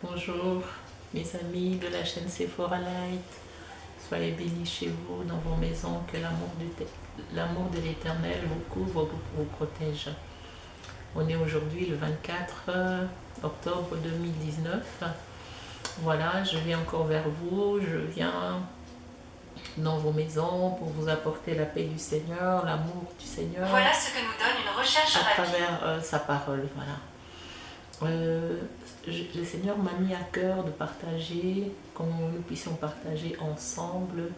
Bonjour mes amis de la chaîne Sephora Light, soyez bénis chez vous, dans vos maisons, que l'amour de l'Éternel vous couvre, vous protège. On est aujourd'hui le 24 octobre 2019. Voilà, je viens encore vers vous, je viens dans vos maisons pour vous apporter la paix du Seigneur, l'amour du Seigneur. Voilà ce que nous donne une recherche à rapide. travers sa parole, voilà. Le Seigneur m'a mis à cœur de partager, que nous puissions partager ensemble.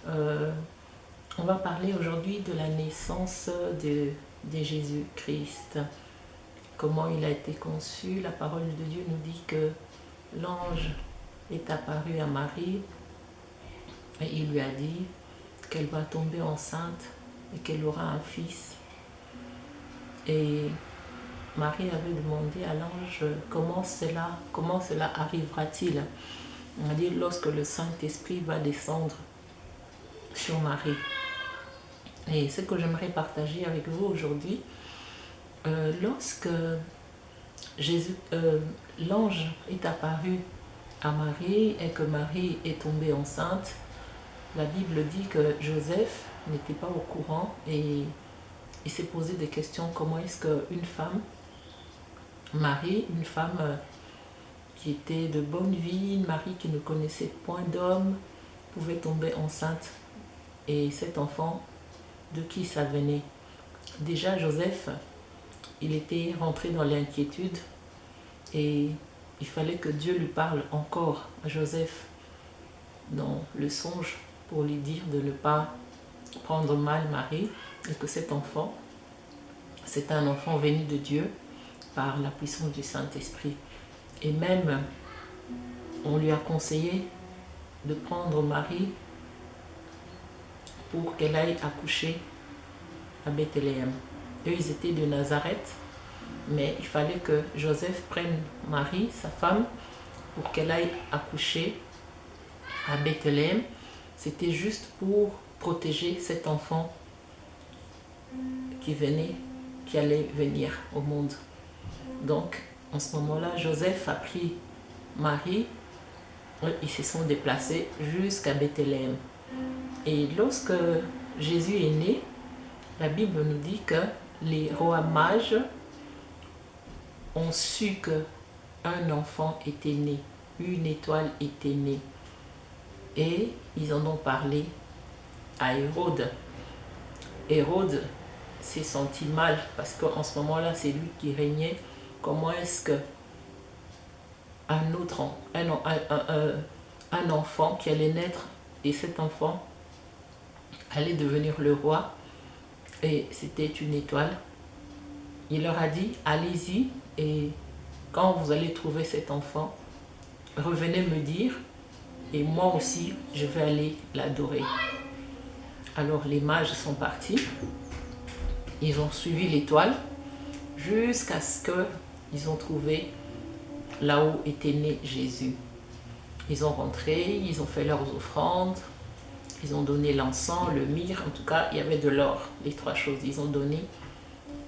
On va parler aujourd'hui de la naissance de Jésus-Christ. Comment il a été conçu. La parole de Dieu nous dit que l'ange est apparu à Marie et il lui a dit qu'elle va tomber enceinte et qu'elle aura un fils. Et Marie avait demandé à l'ange comment cela arrivera-t-il. On a dit lorsque le Saint-Esprit va descendre sur Marie. Et ce que j'aimerais partager avec vous aujourd'hui, lorsque l'ange est apparu à Marie et que Marie est tombée enceinte, la Bible dit que Joseph n'était pas au courant et il s'est posé des questions. Comment est-ce qu'une femme, Marie, une femme qui était de bonne vie, Marie qui ne connaissait point d'homme, pouvait tomber enceinte? Et cet enfant, de qui ça venait? Déjà Joseph, il était rentré dans l'inquiétude et il fallait que Dieu lui parle encore à Joseph dans le songe pour lui dire de ne pas prendre mal Marie et que cet enfant, c'est un enfant venu de Dieu par la puissance du Saint-Esprit. Et même, on lui a conseillé de prendre Marie pour qu'elle aille accoucher à Bethléem. Eux, ils étaient de Nazareth, mais il fallait que Joseph prenne Marie, sa femme, pour qu'elle aille accoucher à Bethléem. C'était juste pour protéger cet enfant qui allait venir au monde. Donc, en ce moment-là, Joseph a pris Marie, ils se sont déplacés jusqu'à Bethléem. Et lorsque Jésus est né, la Bible nous dit que les rois mages ont su qu'un enfant était né, une étoile était née. Et ils en ont parlé à Hérode. Hérode s'est senti mal parce qu'en ce moment-là, c'est lui qui régnait. Comment est-ce que un enfant qui allait naître et cet enfant allait devenir le roi, et c'était une étoile. Il leur a dit, allez-y et quand vous allez trouver cet enfant, revenez me dire et moi aussi je vais aller l'adorer. Alors les mages sont partis, ils ont suivi l'étoile jusqu'à ce qu'ils ont trouvé là où était né Jésus. Ils ont rentré, ils ont fait leurs offrandes, ils ont donné l'encens, le myrrhe, en tout cas il y avait de l'or, les trois choses ils ont donné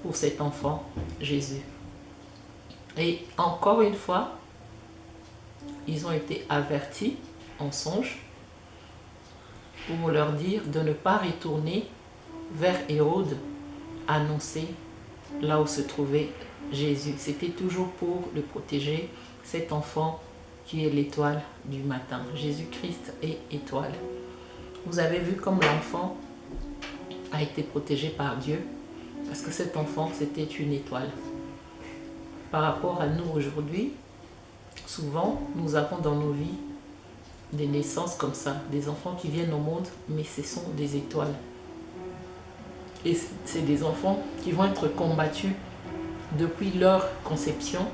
pour cet enfant Jésus. Et encore une fois, ils ont été avertis en songe pour leur dire de ne pas retourner vers Hérode annoncer là où se trouvait Jésus. C'était toujours pour le protéger, cet enfant qui est l'étoile du matin. Jésus-Christ est étoile. Vous avez vu comme l'enfant a été protégé par Dieu, parce que cet enfant, c'était une étoile. Par rapport à nous aujourd'hui, souvent, nous avons dans nos vies des naissances comme ça, des enfants qui viennent au monde, mais ce sont des étoiles. Et c'est des enfants qui vont être combattus depuis leur conception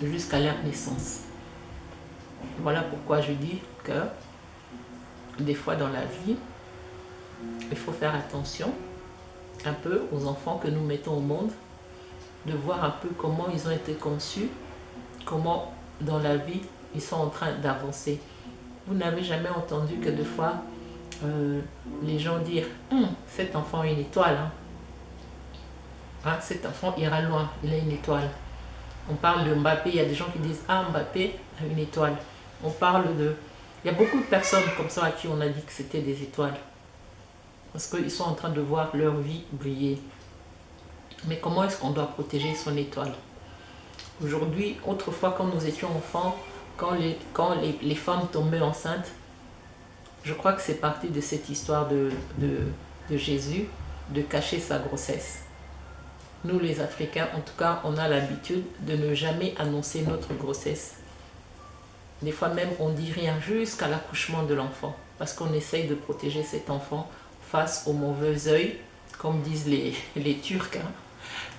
jusqu'à leur naissance. Voilà pourquoi je dis que des fois dans la vie, il faut faire attention un peu aux enfants que nous mettons au monde, de voir un peu comment ils ont été conçus, comment dans la vie ils sont en train d'avancer. Vous n'avez jamais entendu que des fois les gens dire cet enfant a une étoile, cet enfant ira loin, il a une étoile. On parle de Mbappé, il y a des gens qui disent Mbappé a une étoile. On parle de... Il y a beaucoup de personnes comme ça à qui on a dit que c'était des étoiles. Parce qu'ils sont en train de voir leur vie briller. Mais comment est-ce qu'on doit protéger son étoile? Aujourd'hui, autrefois, quand nous étions enfants, quand les femmes tombaient enceintes, je crois que c'est parti de cette histoire de Jésus, de cacher sa grossesse. Nous, les Africains, en tout cas, on a l'habitude de ne jamais annoncer notre grossesse. Des fois même, on ne dit rien jusqu'à l'accouchement de l'enfant, parce qu'on essaye de protéger cet enfant face au mauvais œil, comme disent les Turcs,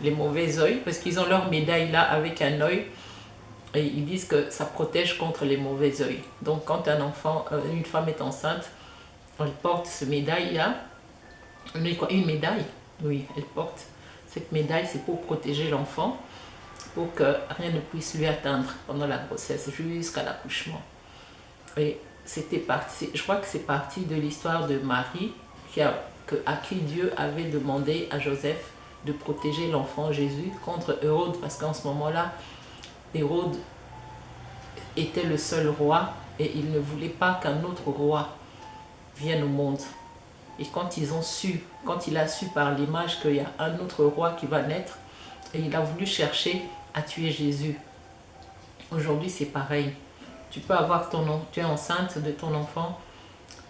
les mauvais œils, parce qu'ils ont leur médaille là avec un œil, et ils disent que ça protège contre les mauvais œils. Donc quand un enfant, une femme est enceinte, elle porte ce médaille-là, une médaille, oui, elle porte cette médaille, c'est pour protéger l'enfant, pour que rien ne puisse lui atteindre pendant la grossesse, jusqu'à l'accouchement. Et c'était parti, je crois que c'est parti de l'histoire de Marie, à qui Dieu avait demandé à Joseph de protéger l'enfant Jésus contre Hérode, parce qu'en ce moment-là, Hérode était le seul roi et il ne voulait pas qu'un autre roi vienne au monde. Et quand il a su par l'image qu'il y a un autre roi qui va naître, et il a voulu chercher à tuer Jésus. Aujourd'hui, c'est pareil. Tu peux avoir tu es enceinte de ton enfant,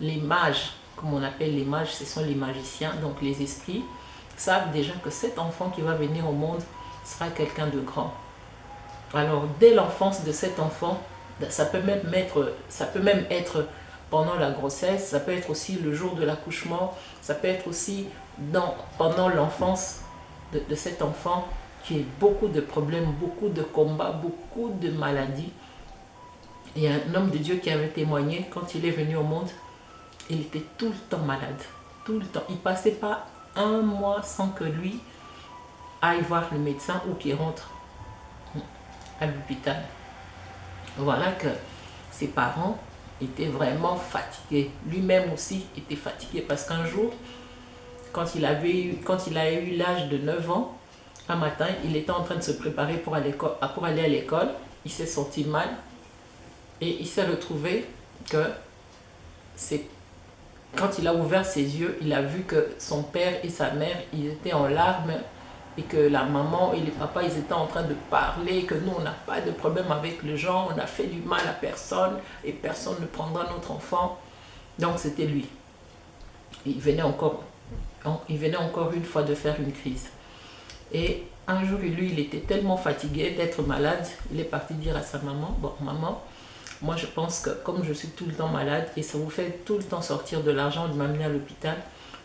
les mages, comme on appelle les mages, ce sont les magiciens, donc les esprits, savent déjà que cet enfant qui va venir au monde sera quelqu'un de grand. Alors, dès l'enfance de cet enfant, ça peut même être pendant la grossesse, ça peut être aussi le jour de l'accouchement, ça peut être aussi pendant l'enfance de cet enfant qui a beaucoup de problèmes, beaucoup de combats, beaucoup de maladies. Il y a un homme de Dieu qui avait témoigné, quand il est venu au monde, il était tout le temps malade, tout le temps. Il ne passait pas un mois sans que lui aille voir le médecin ou qu'il rentre à l'hôpital. Voilà que ses parents étaient vraiment fatigués. Lui-même aussi était fatigué parce qu'un jour, quand il a eu l'âge de 9 ans, un matin, il était en train de se préparer pour aller à l'école. Il s'est senti mal et il s'est retrouvé que quand il a ouvert ses yeux, il a vu que son père et sa mère, ils étaient en larmes et que la maman et le papa, ils étaient en train de parler, que nous, on n'a pas de problème avec les gens, on n'a fait du mal à personne et personne ne prendra notre enfant. Donc c'était lui. Il venait encore une fois de faire une crise. Et un jour, lui, il était tellement fatigué d'être malade, il est parti dire à sa maman, bon, maman, moi je pense que comme je suis tout le temps malade et ça vous fait tout le temps sortir de l'argent de m'amener à l'hôpital,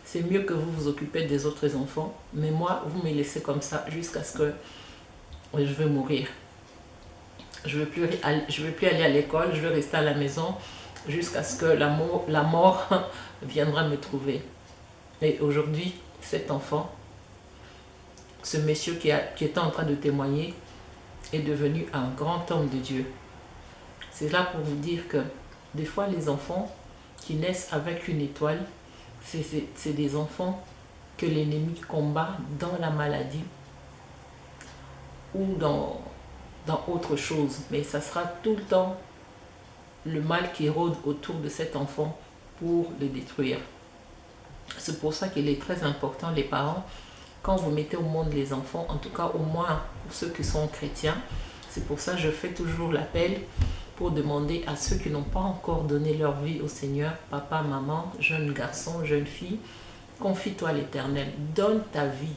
c'est mieux que vous vous occupez des autres enfants, mais moi, vous me laissez comme ça jusqu'à ce que je vais mourir. Je ne veux plus aller à l'école, je veux rester à la maison jusqu'à ce que la mort viendra me trouver. Et aujourd'hui, cet enfant, ce monsieur qui était en train de témoigner, est devenu un grand homme de Dieu. C'est là pour vous dire que des fois, les enfants qui naissent avec une étoile, c'est des enfants que l'ennemi combat dans la maladie ou dans autre chose. Mais ça sera tout le temps le mal qui rôde autour de cet enfant pour le détruire. C'est pour ça qu'il est très important, les parents, quand vous mettez au monde les enfants, en tout cas au moins pour ceux qui sont chrétiens, c'est pour ça que je fais toujours l'appel pour demander à ceux qui n'ont pas encore donné leur vie au Seigneur, papa, maman, jeune garçon, jeune fille, confie-toi à l'Éternel, donne ta vie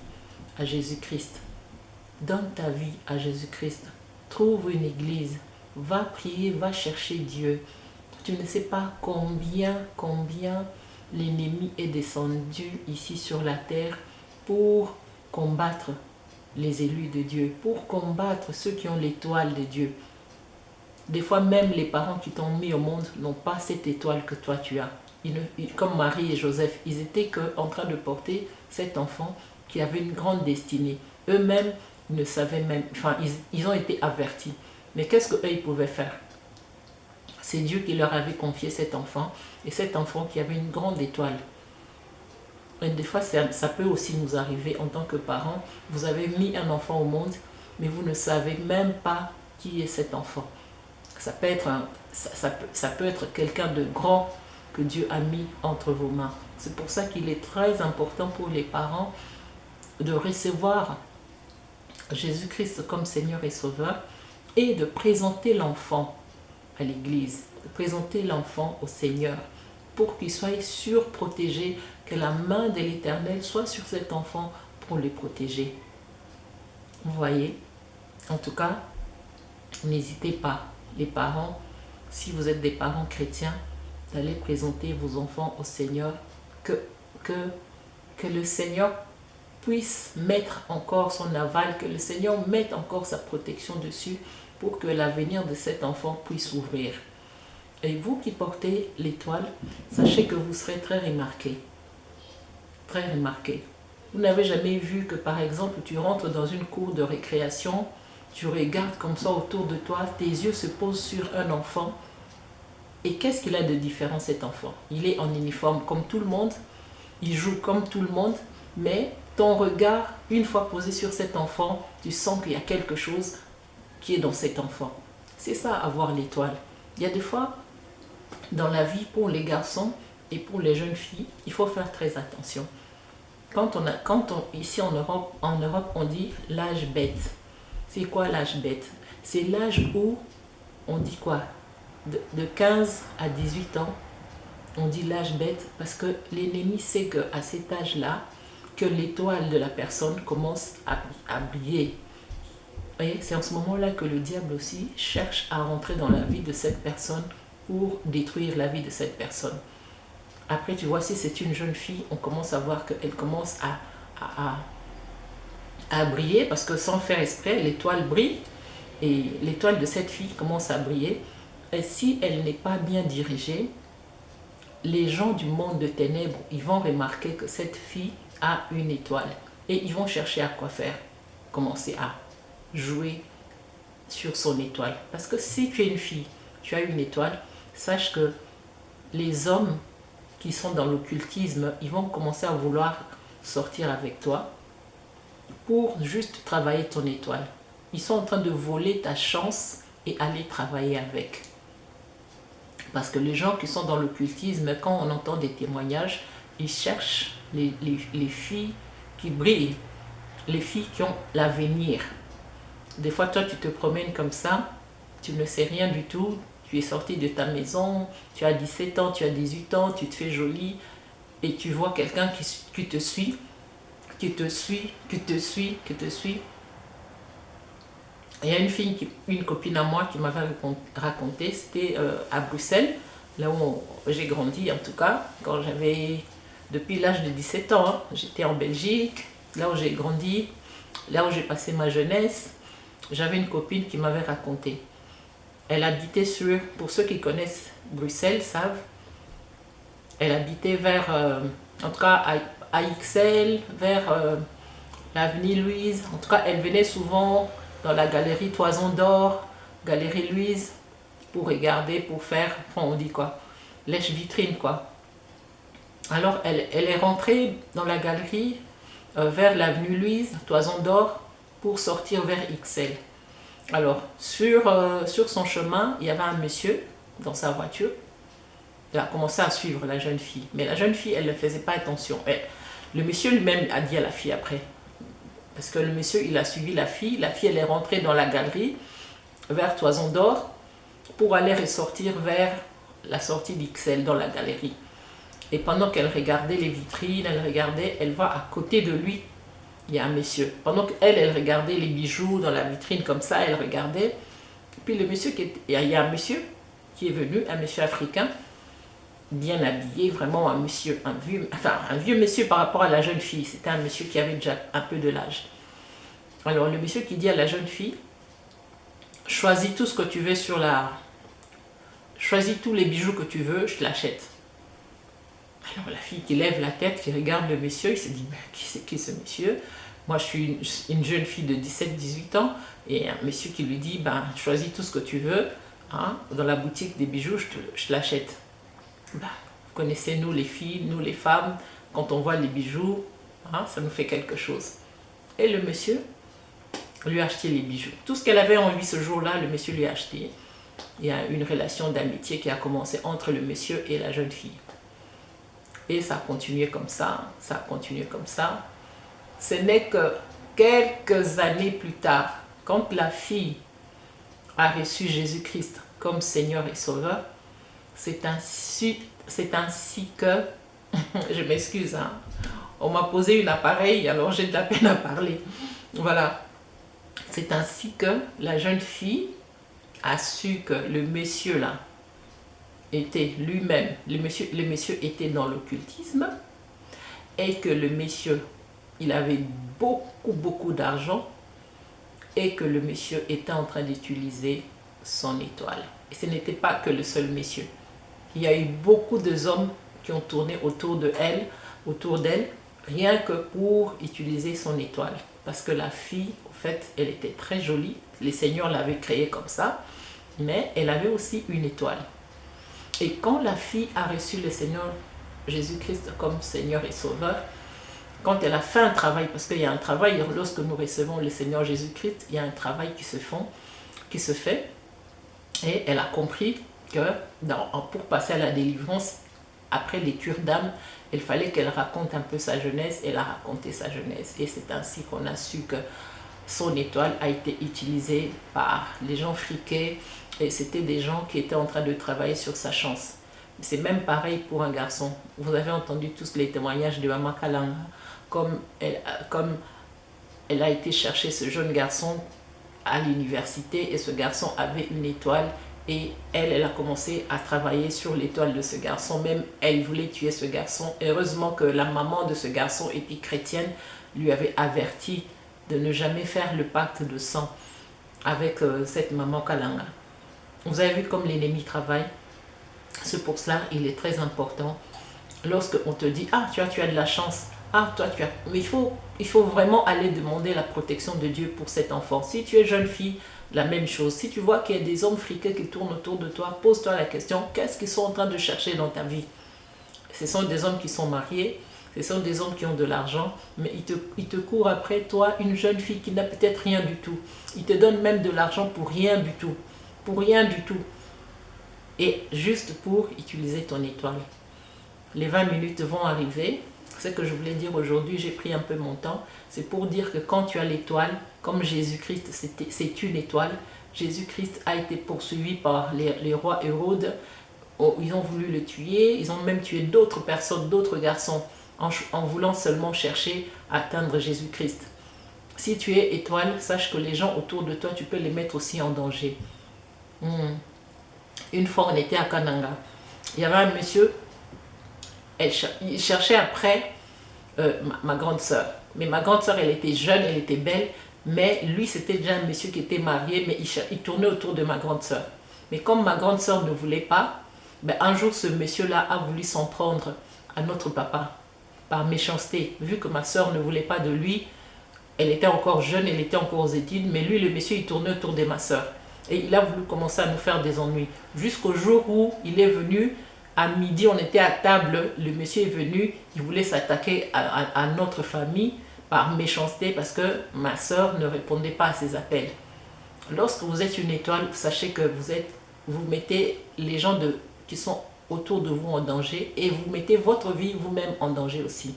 à Jésus-Christ. Donne ta vie à Jésus-Christ. Trouve une église, va prier, va chercher Dieu. Tu ne sais pas combien l'ennemi est descendu ici sur la terre pour combattre les élus de Dieu, pour combattre ceux qui ont l'étoile de Dieu. Des fois, même les parents qui t'ont mis au monde n'ont pas cette étoile que toi tu as. Comme Marie et Joseph, ils étaient en train de porter cet enfant qui avait une grande destinée. Eux-mêmes ne savaient même, enfin, ils ont été avertis. Mais qu'est-ce qu'eux, ils pouvaient faire? C'est Dieu qui leur avait confié cet enfant, et cet enfant qui avait une grande étoile. Et des fois, ça peut aussi nous arriver en tant que parents. Vous avez mis un enfant au monde, mais vous ne savez même pas qui est cet enfant. Ça peut être quelqu'un de grand que Dieu a mis entre vos mains. C'est pour ça qu'il est très important pour les parents de recevoir Jésus-Christ comme Seigneur et Sauveur et de présenter l'enfant à l'Église, de présenter l'enfant au Seigneur pour qu'il soit surprotégé, que la main de l'Éternel soit sur cet enfant pour le protéger. Vous voyez? En tout cas, n'hésitez pas, les parents, si vous êtes des parents chrétiens, d'aller présenter vos enfants au Seigneur, que le Seigneur puisse mettre encore son aval, que le Seigneur mette encore sa protection dessus pour que l'avenir de cet enfant puisse s'ouvrir. Et vous qui portez l'étoile, sachez que vous serez très remarqué. Très remarqué. Vous n'avez jamais vu que, par exemple, tu rentres dans une cour de récréation, tu regardes comme ça autour de toi, tes yeux se posent sur un enfant. Et qu'est-ce qu'il a de différent, cet enfant? Il est en uniforme comme tout le monde, il joue comme tout le monde, mais ton regard, une fois posé sur cet enfant, tu sens qu'il y a quelque chose qui est dans cet enfant. C'est ça, avoir l'étoile. Il y a des fois, dans la vie, pour les garçons et pour les jeunes filles, il faut faire très attention. Ici en Europe, on dit l'âge bête. C'est quoi l'âge bête? C'est l'âge où on dit quoi? De 15 à 18 ans, on dit l'âge bête parce que l'ennemi sait qu'à cet âge-là, que l'étoile de la personne commence à briller. Et c'est en ce moment-là que le diable aussi cherche à rentrer dans la vie de cette personne pour détruire la vie de cette personne. Après, tu vois, si c'est une jeune fille, on commence à voir qu'elle commence à briller parce que sans faire exprès, l'étoile brille et l'étoile de cette fille commence à briller. Et si elle n'est pas bien dirigée, les gens du monde de ténèbres, ils vont remarquer que cette fille a une étoile et ils vont chercher à quoi faire, commencer à jouer sur son étoile. Parce que si tu es une fille, tu as une étoile, sache que les hommes qui sont dans l'occultisme, ils vont commencer à vouloir sortir avec toi pour juste travailler ton étoile. Ils sont en train de voler ta chance et aller travailler avec. Parce que les gens qui sont dans l'occultisme, quand on entend des témoignages, ils cherchent les filles qui brillent, les filles qui ont l'avenir. Des fois, toi, tu te promènes comme ça, tu ne sais rien du tout, tu es sorti de ta maison, tu as 17 ans, tu as 18 ans, tu te fais jolie, et tu vois quelqu'un qui te suit, qui te suit. Il y a une copine à moi qui m'avait raconté, c'était à Bruxelles, là où j'ai grandi en tout cas, quand depuis l'âge de 17 ans, hein, j'étais en Belgique, là où j'ai grandi, là où j'ai passé ma jeunesse. J'avais une copine qui m'avait raconté. Elle habitait pour ceux qui connaissent Bruxelles savent, elle habitait vers, en tout cas à Ixelles, vers l'avenue Louise. En tout cas, elle venait souvent dans la galerie Toison d'Or, galerie Louise, pour regarder, pour faire, on dit quoi, lèche-vitrine quoi. Alors, elle est rentrée dans la galerie vers l'avenue Louise, Toison d'Or, pour sortir vers Ixelles. Alors, sur son chemin, il y avait un monsieur dans sa voiture. Il a commencé à suivre la jeune fille. Mais la jeune fille, elle ne faisait pas attention. Le monsieur lui-même a dit à la fille après, Parce que le monsieur, il a suivi la fille. La fille, elle est rentrée dans la galerie, vers Toison d'Or, pour aller ressortir vers la sortie d'XL dans la galerie. Et pendant qu'elle regardait les vitrines, elle voit à côté de lui, il y a un monsieur. Pendant elle regardait les bijoux dans la vitrine comme ça, elle regardait. Puis le monsieur, il y a un monsieur qui est venu, un monsieur africain, bien habillé, vraiment un monsieur, un vieux monsieur par rapport à la jeune fille. C'était un monsieur qui avait déjà un peu de l'âge. Alors le monsieur qui dit à la jeune fille, choisis tout ce que tu veux sur la... Choisis tous les bijoux que tu veux, je te l'achète. Alors la fille qui lève la tête, qui regarde le monsieur, il se dit, mais qui c'est qui ce monsieur? Moi je suis une jeune fille de 17-18 ans, et un monsieur qui lui dit, ben, choisis tout ce que tu veux, hein, dans la boutique des bijoux, je te l'achète. Ben, vous connaissez nous les filles, nous les femmes, quand on voit les bijoux, hein, ça nous fait quelque chose. Et le monsieur lui a acheté les bijoux. Tout ce qu'elle avait envie ce jour-là, le monsieur lui a acheté. Il y a une relation d'amitié qui a commencé entre le monsieur et la jeune fille. Et ça a continué comme ça, ça a continué comme ça. Ce n'est que quelques années plus tard, quand la fille a reçu Jésus-Christ comme Seigneur et Sauveur, c'est ainsi que, je m'excuse, hein, on m'a posé un appareil, alors j'ai de la peine à parler. Voilà. C'est ainsi que la jeune fille a su que le monsieur là était lui-même, le monsieur était dans l'occultisme et que le monsieur, il avait beaucoup d'argent et que le monsieur était en train d'utiliser son étoile. Et ce n'était pas que le seul monsieur. Il y a eu beaucoup d'hommes qui ont tourné autour d'elle, rien que pour utiliser son étoile. Parce que la fille, en fait, elle était très jolie. Les seigneurs l'avaient créée comme ça, mais elle avait aussi une étoile. Et quand la fille a reçu le Seigneur Jésus-Christ comme Seigneur et Sauveur, quand elle a fait un travail, parce qu'il y a un travail, lorsque nous recevons le Seigneur Jésus-Christ, il y a un travail qui se fait, et elle a compris que pour passer à la délivrance, après les cures d'âme, il fallait qu'elle raconte un peu sa jeunesse. Elle a raconté sa jeunesse. Et c'est ainsi qu'on a su que son étoile a été utilisée par les gens friqués. Et c'était des gens qui étaient en train de travailler sur sa chance. C'est même pareil pour un garçon. Vous avez entendu tous les témoignages de Maman Kalanga. Comme elle a été chercher ce jeune garçon à l'université. Et ce garçon avait une étoile. Et elle a commencé à travailler sur l'étoile de ce garçon. Même elle voulait tuer ce garçon. Heureusement que la maman de ce garçon était chrétienne, lui avait averti de ne jamais faire le pacte de sang avec cette maman Kalanga. Vous avez vu comme l'ennemi travaille. C'est pour cela il est très important. Lorsque on te dit, ah tu as de la chance, ah toi tu as... Mais il faut vraiment aller demander la protection de Dieu pour cet enfant. Si tu es jeune fille, la même chose. Si tu vois qu'il y a des hommes friqués qui tournent autour de toi, pose-toi la question, qu'est-ce qu'ils sont en train de chercher dans ta vie? Ce sont des hommes qui sont mariés, ce sont des hommes qui ont de l'argent, mais ils te courent après toi, une jeune fille qui n'a peut-être rien du tout. Ils te donnent même de l'argent pour rien du tout. Pour rien du tout. Et juste pour utiliser ton étoile. Les 20 minutes vont arriver. Ce que je voulais dire aujourd'hui, j'ai pris un peu mon temps, c'est pour dire que quand tu as l'étoile, comme Jésus-Christ, c'est une étoile. Jésus-Christ a été poursuivi par les rois Hérode. Ils ont voulu le tuer, ils ont même tué d'autres personnes, d'autres garçons, en voulant seulement chercher à atteindre Jésus-Christ. Si tu es étoile, sache que les gens autour de toi, tu peux les mettre aussi en danger. Une fois, on était à Kananga. Il y avait un monsieur, il cherchait après ma grande soeur. Mais ma grande soeur, elle était jeune, elle était belle. Mais lui, c'était déjà un monsieur qui était marié, mais il tournait autour de ma grande soeur. Mais comme ma grande soeur ne voulait pas, ben un jour, ce monsieur-là a voulu s'en prendre à notre papa, par méchanceté. Vu que ma soeur ne voulait pas de lui, elle était encore jeune, elle était encore aux études, mais lui, le monsieur, il tournait autour de ma soeur. Et il a voulu commencer à nous faire des ennuis. Jusqu'au jour où il est venu, à midi, on était à table, le monsieur est venu, il voulait s'attaquer à notre famille par méchanceté parce que ma soeur ne répondait pas à ses appels. Lorsque vous êtes une étoile, sachez que vous mettez les gens qui sont autour de vous en danger et vous mettez votre vie vous-même en danger aussi.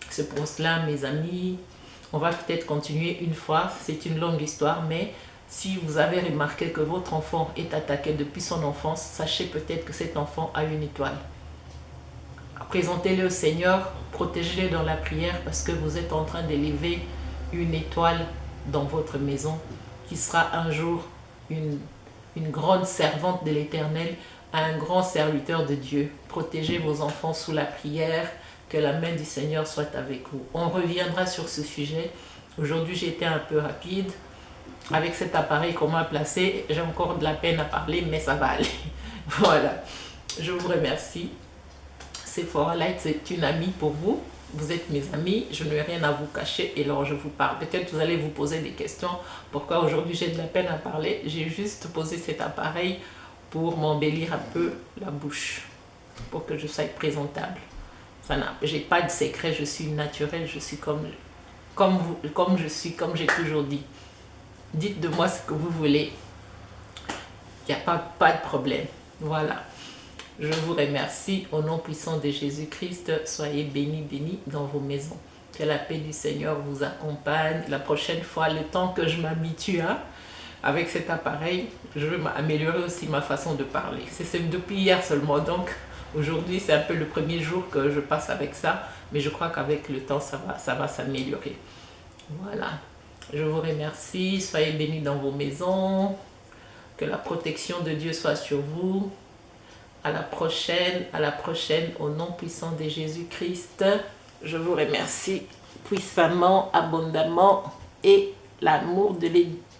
C'est pour cela, mes amis, On va peut-être continuer une fois, c'est une longue histoire, mais si vous avez remarqué que votre enfant est attaqué depuis son enfance, sachez peut-être que cet enfant a une étoile. Présentez-le au Seigneur, protégez-le dans la prière parce que vous êtes en train d'élever une étoile dans votre maison qui sera un jour une grande servante de l'Éternel, un grand serviteur de Dieu. Protégez vos enfants sous la prière, que la main du Seigneur soit avec vous. On reviendra sur ce sujet. Aujourd'hui, j'ai été un peu rapide. Avec cet appareil qu'on m'a placé, j'ai encore de la peine à parler, mais ça va aller. Voilà. Je vous remercie. Sephora Light, c'est une amie pour vous. Vous êtes mes amis, je n'ai rien à vous cacher et alors je vous parle. Peut-être vous allez vous poser des questions. Pourquoi aujourd'hui j'ai de la peine à parler? J'ai juste posé cet appareil pour m'embellir un peu la bouche, pour que je sois présentable. J'ai pas de secret, je suis naturelle, je suis comme je suis, comme j'ai toujours dit. Dites de moi ce que vous voulez. Il n'y a pas de problème. Voilà. Je vous remercie au nom puissant de Jésus-Christ. Soyez bénis, bénis dans vos maisons. Que la paix du Seigneur vous accompagne. La prochaine fois, le temps que je m'habitue avec cet appareil, je vais améliorer aussi ma façon de parler. C'est depuis hier seulement, donc aujourd'hui c'est un peu le premier jour que je passe avec ça, mais je crois qu'avec le temps ça va s'améliorer. Voilà, je vous remercie, soyez bénis dans vos maisons, que la protection de Dieu soit sur vous. À la prochaine, au nom puissant de Jésus-Christ. Je vous remercie puissamment, abondamment, et l'amour de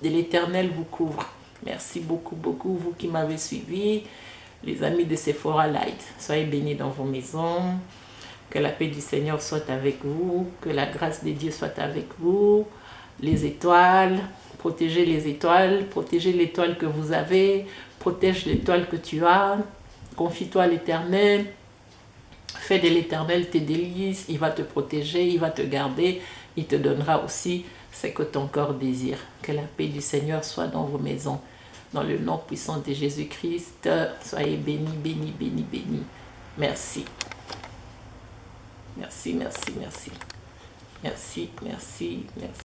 l'Éternel vous couvre. Merci beaucoup, beaucoup, vous qui m'avez suivi, les amis de Sephora Light. Soyez bénis dans vos maisons, que la paix du Seigneur soit avec vous, que la grâce de Dieu soit avec vous, les étoiles, protégez les étoiles, protégez l'étoile que vous avez, protège l'étoile que tu as, confie-toi à l'Éternel, fais de l'Éternel tes délices, il va te protéger, il va te garder, il te donnera aussi ce que ton corps désire. Que la paix du Seigneur soit dans vos maisons. Dans le nom puissant de Jésus-Christ, soyez bénis, bénis, bénis, bénis. Merci. Merci, merci, merci. Merci, merci, merci.